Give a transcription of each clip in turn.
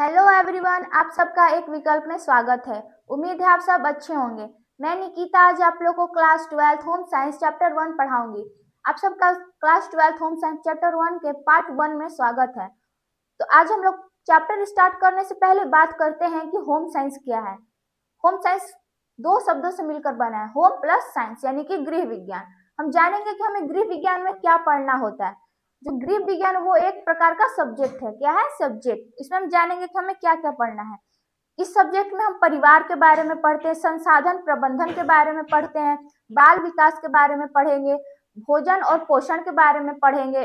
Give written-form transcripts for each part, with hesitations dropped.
Hello everyone, आप सबका एक विकल्प में स्वागत है। उम्मीद है आप सब अच्छे होंगे। मैं निकिता आज आप लोगों को क्लास 12 होम साइंस चैप्टर 1 पढ़ाऊंगी। आप सबका क्लास 12 होम साइंस चैप्टर 1 के पार्ट 1 में स्वागत है। तो आज हम लोग चैप्टर स्टार्ट करने से पहले बात करते हैं कि होम साइंस क्या है। होम साइंस दो शब्दों से मिलकर बना है, होम प्लस साइंस यानी कि गृह विज्ञान। हम जानेंगे कि हमें गृह विज्ञान में क्या पढ़ना होता है। जो गृह विज्ञान वो एक प्रकार का सब्जेक्ट है। क्या है? सब्जेक्ट। इसमें हम जानेंगे कि हमें क्या क्या पढ़ना है। इस सब्जेक्ट में हम परिवार के बारे में पढ़ते हैं, संसाधन प्रबंधन के बारे में पढ़ते हैं, बाल विकास के बारे में पढ़ेंगे, भोजन और पोषण के बारे में पढ़ेंगे।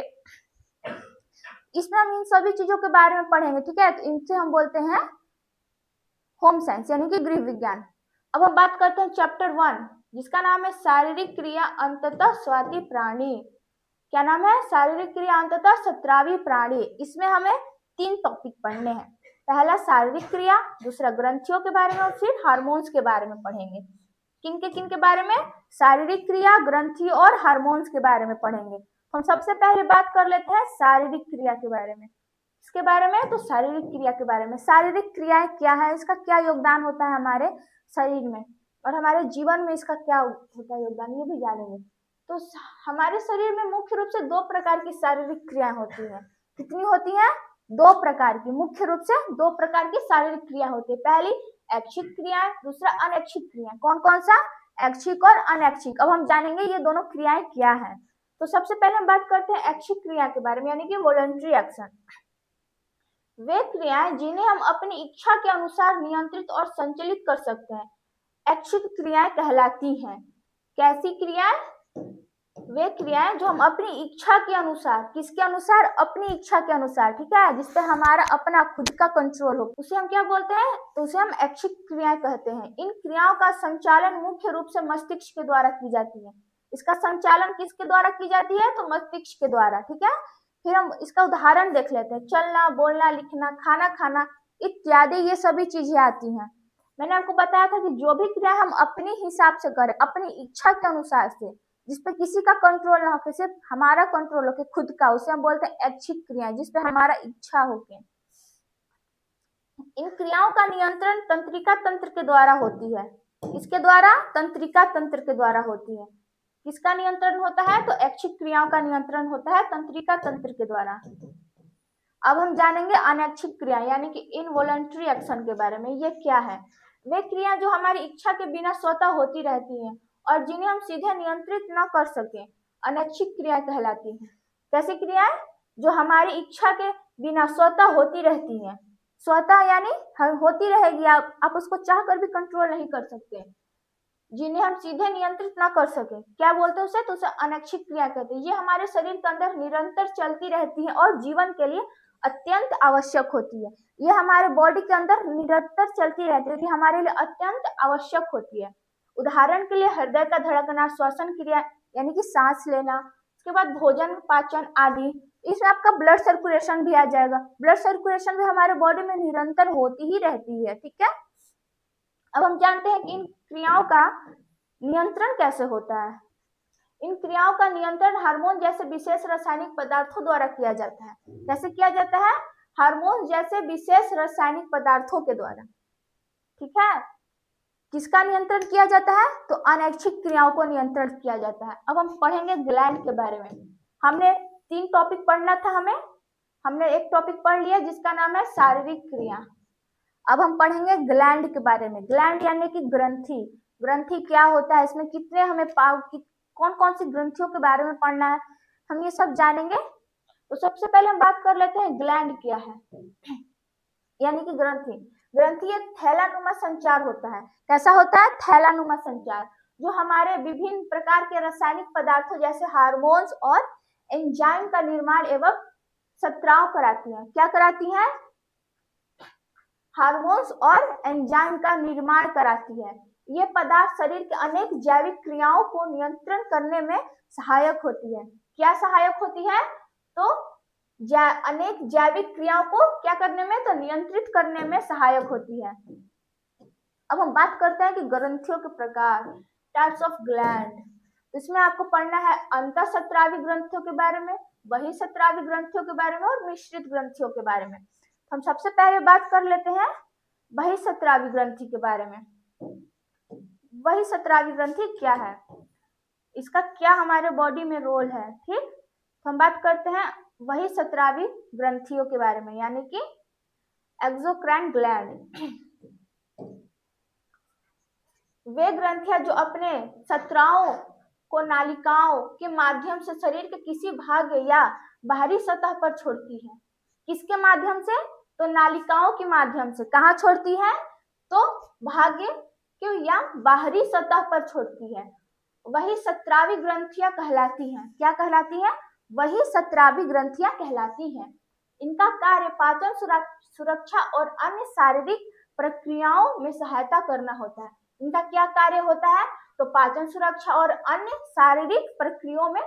इसमें हम इन सभी चीजों के बारे में पढ़ेंगे। ठीक है, तो इनसे हम बोलते हैं होम साइंस यानी कि गृह विज्ञान। अब हम बात करते हैं चैप्टर 1 जिसका नाम है शारीरिक क्रिया अंततः स्वाति प्राणी। क्या नाम है? शारीरिक क्रिया अंततः सत्रावी प्राणी। इसमें हमें 3 टॉपिक पढ़ने हैं। पहला शारीरिक क्रिया, दूसरा ग्रंथियों के बारे में और फिर हार्मोन्स के बारे में पढ़ेंगे। किन के बारे में? शारीरिक क्रिया, ग्रंथि और हार्मोन्स के बारे में पढ़ेंगे। हम सबसे पहले बात कर लेते हैं शारीरिक क्रिया के बारे में। इसके बारे में तो शारीरिक क्रिया के बारे में, शारीरिक क्रियाएं क्या है, इसका क्या योगदान होता है हमारे शरीर में और हमारे जीवन में इसका क्या होता है योगदान, ये भी जानेंगे। तो हमारे शरीर में मुख्य रूप से 2 प्रकार की शारीरिक क्रियाएं होती हैं। कितनी होती हैं? 2 प्रकार की। मुख्य रूप से 2 प्रकार की शारीरिक क्रिया होती है। पहली ऐच्छिक क्रियाएं, दूसरा अनैच्छिक क्रियाएं। कौन कौन सा? ऐच्छिक और अनैच्छिक। अब हम जानेंगे ये दोनों क्रियाएं क्या है। तो सबसे पहले हम बात करते हैं ऐच्छिक क्रिया के बारे में यानी कि वॉलंटरी एक्शन। वे क्रियाएं जिन्हें हम अपनी इच्छा के अनुसार नियंत्रित और संचालित कर सकते हैं ऐच्छिक क्रियाएं कहलाती हैं। कैसी क्रियाएं? वे क्रियाएं जो हम अपनी इच्छा के अनुसार, किसके अनुसार? अपनी इच्छा के अनुसार, ठीक है, जिसपे हमारा अपना खुद का कंट्रोल हो, उसे हम क्या बोलते हैं? तो उसे हम ऐच्छिक क्रियाएं कहते हैं। इन क्रियाओं का संचालन मुख्य रूप से मस्तिष्क के द्वारा की जाती है। इसका संचालन किसके द्वारा की जाती है? तो मस्तिष्क के द्वारा। ठीक है, फिर हम इसका उदाहरण देख लेते हैं। चलना, बोलना, लिखना, खाना खाना इत्यादि ये सभी चीजें आती हैं। मैंने आपको बताया था कि जो भी क्रिया हम अपने हिसाब से करें, अपनी इच्छा के अनुसार से, जिसपे किसी का कंट्रोल ना हो, सिर्फ हमारा कंट्रोल हो खुद का, उसे हम बोलते हैं ऐच्छिक क्रिया, जिसपे हमारा इच्छा हो के। इन क्रियाओं का नियंत्रण तंत्रिका तंत्र के द्वारा होती है। इसके द्वारा? तंत्रिका तंत्र के द्वारा होती है। किसका नियंत्रण होता है? तो ऐच्छिक क्रियाओं का नियंत्रण होता है तंत्रिका तंत्र के द्वारा। अब हम जानेंगे अनैच्छिक क्रिया यानी कि इनवॉलंटरी एक्शन के बारे में। ये क्या है? वे क्रिया जो हमारी इच्छा के बिना स्वतः होती रहती हैं और जिन्हें हम सीधे नियंत्रित न कर सके अनैच्छिक क्रिया कहलाती हैं। कैसी क्रियाएं? जो हमारी इच्छा के बिना स्वतः होती रहती हैं। स्वतः यानी होती रहेगी, आप उसको चाह कर भी कंट्रोल नहीं कर सकते, जिन्हें हम सीधे नियंत्रित ना कर सके। क्या बोलते हैं उसे? तो उसे अनैच्छिक क्रिया कहते हैं। ये हमारे शरीर के अंदर निरंतर चलती रहती है और जीवन के लिए अत्यंत आवश्यक होती है। ये हमारे बॉडी के अंदर निरंतर चलती रहती है, हमारे लिए अत्यंत आवश्यक होती है। उदाहरण के लिए हृदय का धड़कना, श्वसन क्रिया यानी कि सांस लेना, उसके बाद भोजन, पाचन आदि। इसमें आपका ब्लड सर्कुलेशन भी आ जाएगा। ब्लड सर्कुलेशन भी हमारे बॉडी में निरंतर होती ही रहती है। ठीक है, अब हम जानते हैं कि इन क्रियाओं का नियंत्रण कैसे होता है। इन क्रियाओं का नियंत्रण हार्मोन जैसे विशेष रासायनिक पदार्थों द्वारा किया जाता है। कैसे किया जाता है? हार्मोन जैसे विशेष रासायनिक पदार्थों के द्वारा। ठीक है, किसका नियंत्रण किया जाता है? तो अनैच्छिक क्रियाओं को नियंत्रण किया जाता है। अब हम पढ़ेंगे ग्लैंड के बारे में। हमने 3 टॉपिक पढ़ना था। हमने एक टॉपिक पढ़ लिया जिसका नाम है शारीरिक क्रिया। अब हम पढ़ेंगे ग्लैंड के बारे में। ग्लैंड यानी कि ग्रंथि। ग्रंथि क्या होता है, इसमें कितने हमें कौन कौन सी ग्रंथियों के बारे में पढ़ना है, हम ये सब जानेंगे। तो सबसे पहले हम बात कर लेते हैं ग्लैंड क्या है यानी कि ग्रंथि। ग्रंथि एक थैलानुमा संचार होता है। कैसा होता है? थैलानुमा संचार, जो हमारे विभिन्न प्रकार के रासायनिक पदार्थों जैसे हार्मोन्स और एंजाइम का निर्माण एवं स्त्राव कराती है। क्या कराती है? हार्मोन्स और एंजाइम का निर्माण कराती है। ये पदार्थ शरीर के अनेक जैविक क्रियाओं को नियंत्रण करने में सहायक होती है। क्या सहायक होती है? तो अनेक जैविक क्रियाओं को क्या करने में? तो नियंत्रित करने में सहायक होती है। अब हम बात करते हैं कि ग्रंथियों के प्रकार, टाइप्स ऑफ ग्लैंड। इसमें आपको पढ़ना है अंतःस्त्रावी ग्रंथियों के बारे में, बहिःस्त्रावी ग्रंथियों के बारे में और मिश्रित ग्रंथियों के बारे में। हम सबसे पहले बात कर लेते हैं बहिःस्रावी ग्रंथि के बारे में। बहिःस्रावी ग्रंथि क्या है, इसका क्या हमारे बॉडी में रोल है, ठीक। तो हम बात करते हैं बहिःस्रावी ग्रंथियों के बारे में, यानी कि एक्सोक्राइन ग्लैंड। वे ग्रंथियां जो अपने स्रावों को नालिकाओं के माध्यम से शरीर के किसी भाग या बाहरी सतह पर छोड़ती है। किसके माध्यम से, तो नालिकाओं के माध्यम से। कहाँ छोड़ती है, तो भाग्य के या बाहरी सतह पर छोड़ती है। वही स्रावी ग्रंथियां कहलाती हैं। क्या कहलाती है, वही स्रावी ग्रंथियां कहलाती हैं। इनका कार्य पाचन सुरक्षा और अन्य शारीरिक प्रक्रियाओं में सहायता करना होता है। इनका क्या कार्य होता है, तो पाचन सुरक्षा और अन्य शारीरिक प्रक्रियाओं में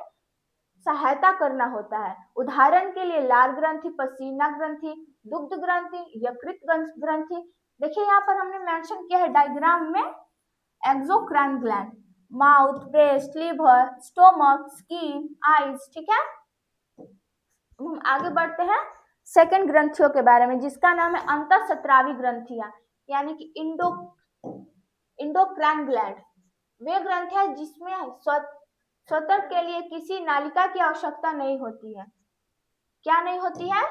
सहायता करना होता है। उदाहरण के लिए लाल ग्रंथि, पसीना ग्रंथि, दुग्ध ग्रंथि, यकृत ग्रंथि। देखिए यहाँ पर हमने मेंशन किया है डायग्राम में exocrine gland, mouth, breast, liver, stomach, skin, eyes, ठीक है। हम आगे बढ़ते हैं सेकंड ग्रंथियों के बारे में, जिसका नाम है अंतःस्रावी ग्रंथियां, यानी कि इंडोक्राइन ग्लैंड। वे ग्रंथियां जिसमें स्वतंत्र के लिए किसी नालिका की आवश्यकता नहीं होती है। क्या नहीं होती है,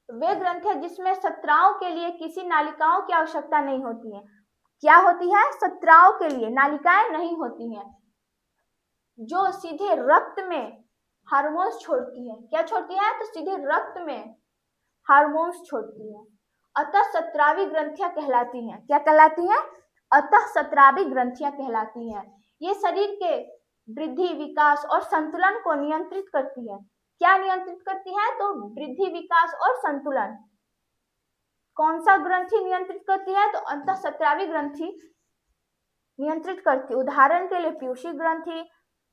वे ग्रंथियां जिसमें स्राव के लिए किसी नालिकाओं की आवश्यकता नहीं होती है। क्या होती है, स्राव के लिए नालिकाएं नहीं होती हैं, जो सीधे रक्त में हार्मोन्स छोड़ती है। क्या छोड़ती है, तो सीधे रक्त में हार्मोन्स छोड़ती है। अंतःस्रावी ग्रंथियां कहलाती हैं। क्या कहलाती हैं, अंतःस्रावी ग्रंथियां कहलाती हैं। ये शरीर के वृद्धि, विकास और संतुलन को नियंत्रित करती है। क्या नियंत्रित करती है, तो वृद्धि, विकास और संतुलन। कौन सा ग्रंथि नियंत्रित करती है, तो अंतःस्रावी ग्रंथि नियंत्रित करती है। उदाहरण के लिए पीयूषी ग्रंथि,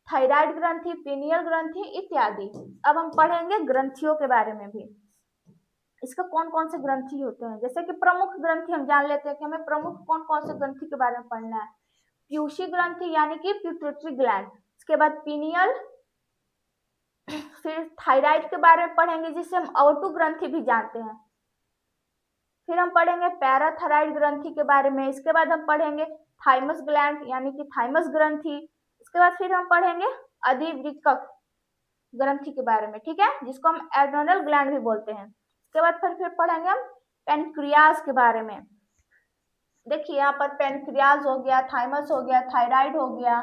थायराइड ग्रंथि, पीनियल ग्रंथि इत्यादि। अब हम पढ़ेंगे ग्रंथियों के बारे में भी, इसका कौन कौन से ग्रंथि होते हैं। जैसे कि प्रमुख ग्रंथि हम जान लेते हैं कि हमें प्रमुख कौन कौन से ग्रंथि के बारे में पढ़ना है। पीयूषी ग्रंथि यानी कि पिट्यूटरी ग्लैंड, इसके बाद पीनियल, फिर थायराइड के बारे में पढ़ेंगे जिसे हम अवटु ग्रंथि भी जानते हैं। फिर हम पढ़ेंगे पैराथायराइड ग्रंथि के बारे में। इसके बाद हम पढ़ेंगे थाइमस ग्लैंड यानी कि थाइमस ग्रंथि। इसके बाद फिर हम पढ़ेंगे अधिवृक्क ग्रंथि के बारे में, ठीक है, जिसको हम एड्रेनल ग्लैंड भी बोलते हैं। इसके बाद फिर पढ़ेंगे हम पेनक्रियाज के बारे में। देखिए यहाँ पर पेनक्रियाज हो गया, थाइमस हो गया, थायराइड हो गया,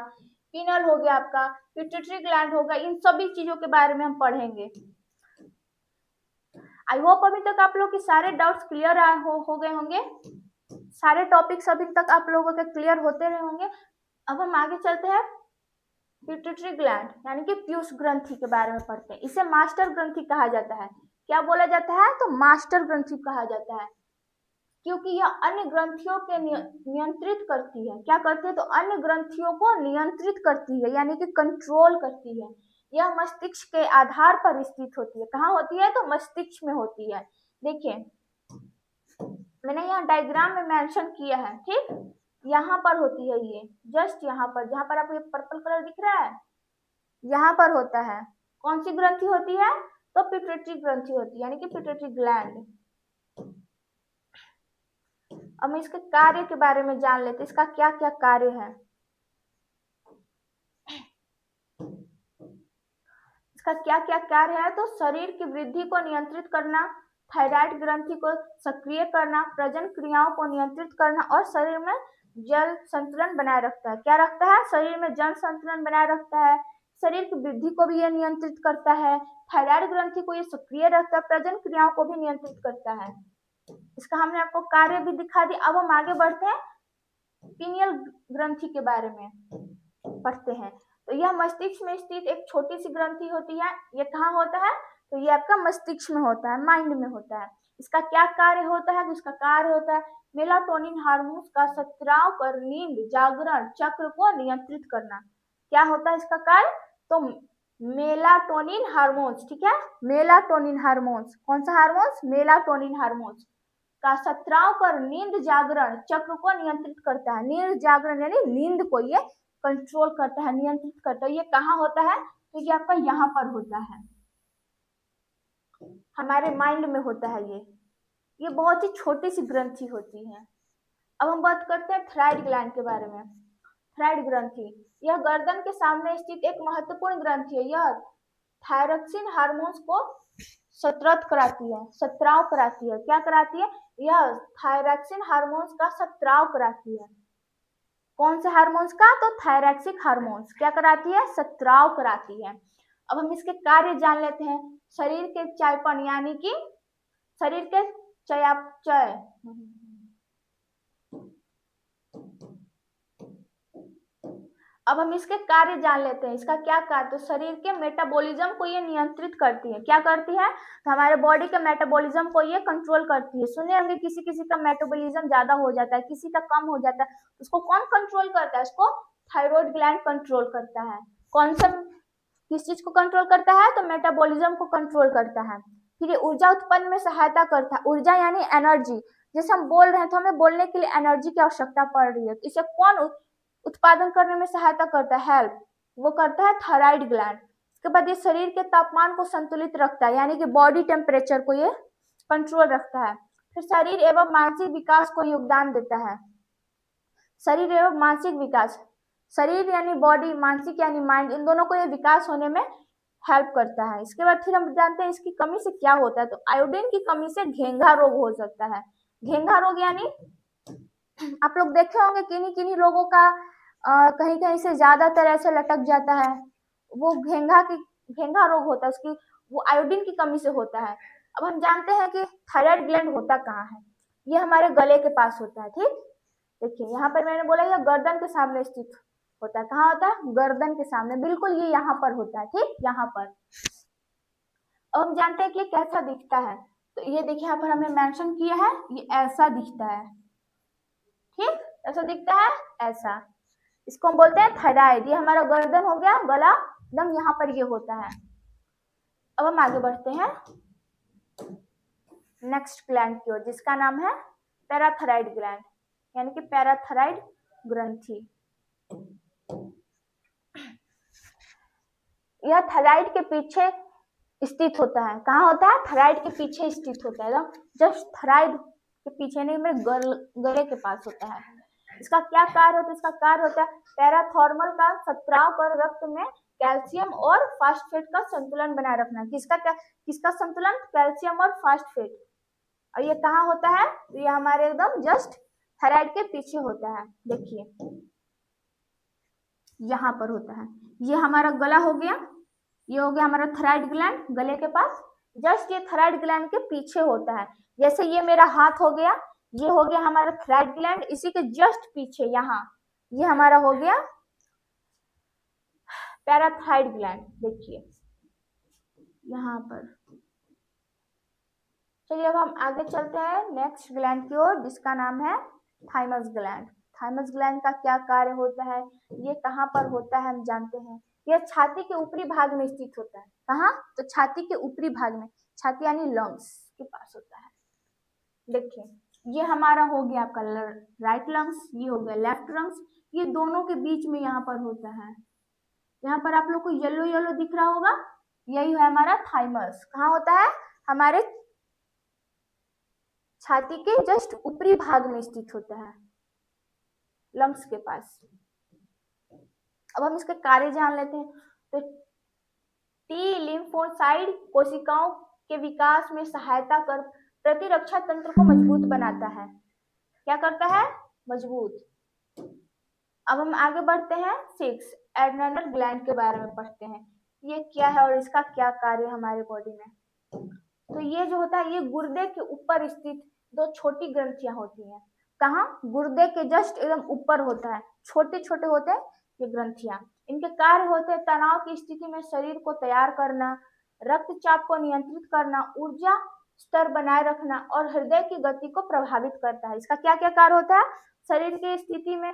पीनल हो गया, आपका पिट्यूटरी ग्लैंड होगा। इन सभी चीजों के बारे में हम पढ़ेंगे। आई होप अभी तक आप लोग के सारे डाउट्स क्लियर हो गए होंगे, सारे टॉपिक्स अभी तक आप लोगों के क्लियर होते रहे होंगे। अब हम आगे चलते हैं पिट्यूटरी ग्लैंड यानी कि पीयूष ग्रंथि के बारे में पढ़ते हैं। इसे मास्टर ग्रंथि कहा जाता है। क्या बोला जाता है, तो मास्टर ग्रंथि कहा जाता है, क्योंकि यह अन्य ग्रंथियों के नियंत्रित करती है। क्या करती है, तो अन्य ग्रंथियों को नियंत्रित करती है, यानी कि कंट्रोल करती है। यह मस्तिष्क के आधार पर स्थित होती है। कहाँ होती है, तो मस्तिष्क में होती है। देखिए मैंने यहाँ डायग्राम में मेंशन किया है, ठीक, यहाँ पर होती है ये, जस्ट यहाँ पर, जहाँ पर आपको ये पर्पल कलर दिख रहा है, यहाँ पर होता है। कौन सी ग्रंथि होती है, तो पिट्यूटरी ग्रंथि होती है, यानी कि पिट्यूटरी ग्लैंड। अब हम इसके कार्य के बारे में जान लेते हैं, इसका क्या क्या कार्य है। इसका क्या क्या कार्य है, तो शरीर की वृद्धि को नियंत्रित करना, थायराइड ग्रंथि को सक्रिय करना, प्रजनन क्रियाओं को नियंत्रित करना और शरीर में जल संतुलन बनाए रखता है। क्या रखता है, शरीर में जल संतुलन बनाए रखता है। शरीर की वृद्धि को भी यह नियंत्रित करता है। थायराइड ग्रंथि को यह सक्रिय रखता है, प्रजनन क्रियाओं को भी नियंत्रित करता है। इसका हमने आपको कार्य भी दिखा दिया। अब हम आगे बढ़ते हैं, पीनियल ग्रंथि के बारे में पढ़ते हैं। तो यह मस्तिष्क में स्थित एक छोटी सी ग्रंथि होती है। ये कहाँ होता है, तो ये आपका मस्तिष्क में होता है, माइंड में होता है। इसका क्या कार्य होता है, तो इसका कार्य होता है मेलाटोनिन हार्मोन का स्राव कर नींद जागरण चक्र को नियंत्रित करना। क्या होता है इसका कार्य, तो मेलाटोनिन हार्मोन्स, ठीक है, मेलाटोनिन हार्मोन्स। कौन सा हार्मोन्स, मेलाटोनिन हार्मोन्स का स्राव कर नींद जागरण चक्र को नियंत्रित करता है। नींद जागरण यानी नींद को ये कंट्रोल करता है, नियंत्रित करता है। ये कहाँ होता है, तो ये आपका यहाँ पर होता है। हमारे माइंड में होता है ये बहुत ही छोटी सी ग्रंथि होती है। अब हम बात करते हैं थायराइड ग्लैंड के बारे में। थायराइड ग्रंथि, यह गर्दन के सामने स्थित एक महत्वपूर्ण ग्रंथि है। यह थायरोक्सिन हार्मोन्स को स्त्राव कराती है। क्या कराती है? यह थायरोक्सिन हार्मोन्स का स्त्राव कराती है। कौन से हार्मोन्स का? तो थायरॉक्सिक हार्मोन्स क्या कराती है? स्त्राव कराती है। अब हम इसके कार्य जान लेते हैं। शरीर के चयापन यानी कि शरीर के चयापचय अब हम इसके कार्य जान लेते हैं। इसका क्या कार्य? तो शरीर के मेटाबॉलिज्म को ये नियंत्रित करती है। क्या करती है? तो हमारे बॉडी के मेटाबॉलिज्म को ये कंट्रोल करती है। सुने होंगे किसी किसी का मेटाबॉलिज्म ज्यादा हो जाता है, किसी का कम हो जाता है, उसको कौन कंट्रोल करता है? उसको थायराइड ग्लैंड कंट्रोल करता है। कौन सा किस चीज को कंट्रोल करता है? तो मेटाबॉलिज्म को कंट्रोल करता है। फिर ये ऊर्जा उत्पन्न में सहायता करता है। ऊर्जा यानी एनर्जी। जैसे हम बोल रहे हैं तो हमें बोलने के लिए एनर्जी की आवश्यकता पड़ रही है, इसे कौन उत्पादन करने में सहायता करता है? हेल्प वो करता है थायराइड ग्लैंड। इसके बाद ये शरीर के तापमान को संतुलित रखता है, यानी कि बॉडी टेम्परेचर को ये कंट्रोल रखता है। फिर शरीर एवं मानसिक विकास को योगदान देता है। शरीर एवं मानसिक विकास, शरीर यानी बॉडी, मानसिक यानी माइंड, इन दोनों को ये विकास होने में हेल्प करता है। इसके बाद फिर हम जानते हैं इसकी कमी से क्या होता है। तो आयोडीन की कमी से घेंघा रोग हो सकता है। घेंघा रोग यानी आप लोग देखे होंगे किन्हीं किन्हीं लोगों का कहीं कहीं से ज्यादातर ऐसे लटक जाता है, वो घेंघा रोग होता है उसकी, वो आयोडीन की कमी से होता है। अब हम जानते हैं कि थायराइड ग्लैंड होता कहाँ है। ये हमारे गले के पास होता है। ठीक, देखिए यहाँ पर मैंने बोला यह गर्दन के सामने स्थित होता है। कहाँ होता है? गर्दन के सामने, बिल्कुल ये यहाँ पर होता है। ठीक, यहाँ पर। अब हम जानते हैं कि ये कैसा दिखता है। तो ये देखिए यहाँ पर हमने मेंशन किया है, ये ऐसा दिखता है। ठीक, ऐसा दिखता है, ऐसा। इसको हम बोलते हैं थायराइड। ये हमारा गर्दन हो गया, गला एकदम यहाँ पर ये होता है। अब हम आगे बढ़ते हैं नेक्स्ट ग्लैंड की ओर, जिसका नाम है पैराथायराइड ग्लैंड, यानी कि पैराथायराइड ग्रंथि। यह थायराइड के पीछे स्थित होता है। कहाँ होता है? थायराइड के पीछे स्थित होता है। जस्ट थायराइड के पीछे नहीं, मेरे गले के पास होता है। इसका क्या कार्य होता है? इसका कार्य होता है पैराथॉर्मल का स्त्राव कर रक्त में कैल्शियम और फास्फेट का संतुलन बनाए रखना। किसका संतुलन? कैल्शियम और फास्फेट। और ये कहाँ होता है? ये हमारे एकदम जस्ट थायराइड के पीछे होता है। देखिए यहाँ पर होता है। ये हमारा गला हो गया, ये हो गया हमारा थायराइड ग्लैंड गले के पास। जस्ट ये थायराइड ग्लैंड के पीछे होता है। जैसे ये मेरा हाथ हो गया, ये हो गया हमारा थायराइड ग्लैंड, इसी के जस्ट पीछे यहाँ ये हमारा हो गया पैराथायराइड ग्लैंड। देखिए यहाँ पर। चलिए अब हम आगे चलते हैं नेक्स्ट ग्लैंड की ओर, जिसका नाम है थाइमस ग्लैंड। थाइमस ग्लैंड का क्या कार्य होता है? ये कहाँ पर होता है? हम जानते हैं यह छाती के ऊपरी भाग में स्थित होता है। कहाँ? तो छाती के ऊपरी भाग में, छाती यानी लंग्स के पास होता है। देखिए ये हमारा हो गया आपका राइट लंग्स, ये हो गया लेफ्ट लंग्स, ये दोनों के बीच में यहाँ पर होता है। यहाँ पर आप लोग को येलो येलो दिख रहा होगा, यही है हमारा थाइमस। कहाँ होता है? हमारे छाती के जस्ट ऊपरी भाग में स्थित होता है, लंग्स के पास। अब हम इसके कार्य जान लेते हैं। तो टी लिम्फोसाइड कोशिकाओं के विकास में सहायता कर प्रतिरक्षा तंत्र को मजबूत बनाता है। क्या करता है? मजबूत। अब हम आगे बढ़ते हैं 6 एड्रेनल ग्लैंड के बारे में पढ़ते हैं। ये क्या है और इसका क्या कार्य हमारे बॉडी में। तो ये जो होता है, ये गुर्दे के ऊपर स्थित 2 छोटी ग्रंथियां होती हैं। कहाँ? गुर्दे के जस्ट एकदम ऊपर होता है, छोटे छोटे होते हैं ये ग्रंथियां। इनके कार्य होते हैं तनाव की स्थिति में शरीर को तैयार करना, रक्तचाप को नियंत्रित करना, ऊर्जा स्तर बनाए रखना और हृदय की गति को प्रभावित करता है। इसका क्या क्या कार्य होता है? शरीर की स्थिति में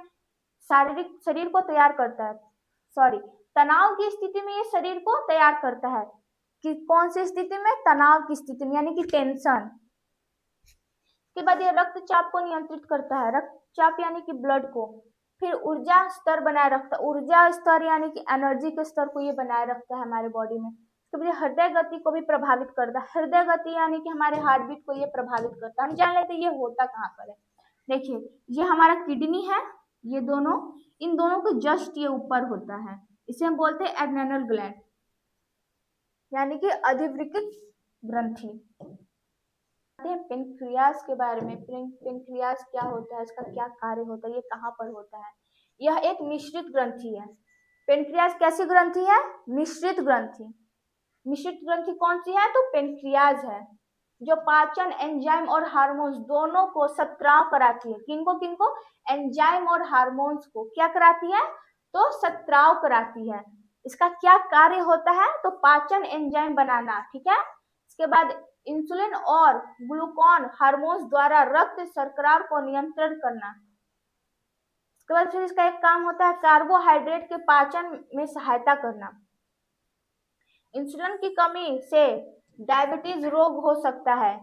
शरीर को तैयार करता है, तनाव की स्थिति में ये शरीर को तैयार करता है। कि कौन सी स्थिति में? तनाव की स्थिति में, यानी कि टेंशन। के बाद ये रक्तचाप को नियंत्रित करता है, रक्तचाप यानी कि ब्लड को। फिर ऊर्जा स्तर बनाए रखता है, ऊर्जा स्तर यानी कि एनर्जी के स्तर को ये बनाए रखता है हमारे बॉडी में। इसके हृदय गति को भी प्रभावित करता है। हृदय गति यानी कि हमारे हार्ट बीट को ये प्रभावित करता है। हम जान लेते हैं ये होता कहाँ पर है। देखिए ये हमारा किडनी है, ये दोनों, इन दोनों को जस्ट ये ऊपर होता है, इसे हम बोलते हैं एड्रेनल ग्लैंड यानी कि अधिवृक्क ग्रंथि। पेनक्रियास के बारे में। पेनक्रियास क्या होता है, इसका क्या कार्य होता है, ये कहाँ पर होता है। यह एक मिश्रित ग्रंथि है। पेनक्रियास कैसी ग्रंथि है? मिश्रित ग्रंथि। मिश्रित ग्रंथि कौन सी है? तो पेनक्रियाज है, जो पाचन एंजाइम और हार्मोन्स दोनों को सत्स्राव कराती है। किनको किनको? एंजाइम और हार्मोन्स को क्या कराती है? तो सत्स्राव कराती है। इसका क्या कार्य होता है? तो पाचन एंजाइम बनाना, ठीक है। इसके बाद इंसुलिन और ग्लूकागॉन हार्मोन्स द्वारा रक्त शर्करा को नियंत्रण करना। इसके बाद फिर इसका एक काम होता है कार्बोहाइड्रेट के पाचन में सहायता करना। इंसुलिन की कमी से डायबिटीज रोग हो सकता है।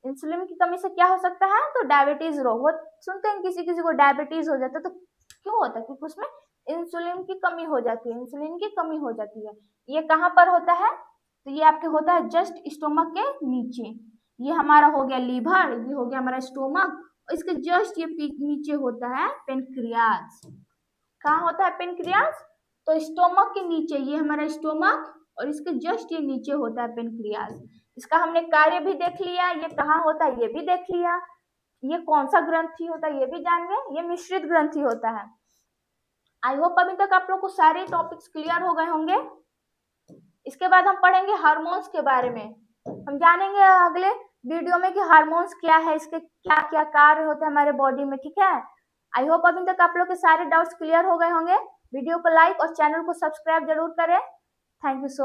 इंसुलिन की कमी से क्या हो सकता है? तो डायबिटीज रोग हो। सुनते हैं किसी किसी को डायबिटीज हो जाता है, तो क्यों होता है? क्योंकि उसमें इंसुलिन की कमी हो जाती है। इंसुलिन की कमी हो जाती है। ये कहाँ पर होता है? तो ये आपके होता है जस्ट स्टोमक के नीचे। ये हमारा हो गया लीवर, ये हो गया हमारा स्टोमक, और इसके जस्ट ये नीचे होता है पेनक्रियाज। कहाँ होता है पेनक्रियाज? तो स्टोमक के नीचे, ये हमारा स्टोमक, और इसके जस्ट ये नीचे होता है पेनक्रियाज। इसका हमने कार्य भी देख लिया, ये कहाँ होता है ये भी देख लिया, ये कौन सा ग्रंथि होता है ये भी जान गए, ये मिश्रित ग्रंथि होता है। आई होप अभी तक आप लोग को सारे टॉपिक्स क्लियर हो गए होंगे। इसके बाद हम पढ़ेंगे हार्मोन्स के बारे में। हम जानेंगे अगले वीडियो में कि हार्मोन्स क्या है, इसके क्या क्या कार्य होते हैं हमारे बॉडी में, ठीक है। आई होप अभी तक आप लोग के सारे डाउट्स क्लियर हो गए होंगे। वीडियो को लाइक और चैनल को सब्सक्राइब जरूर करें। Thank you so much.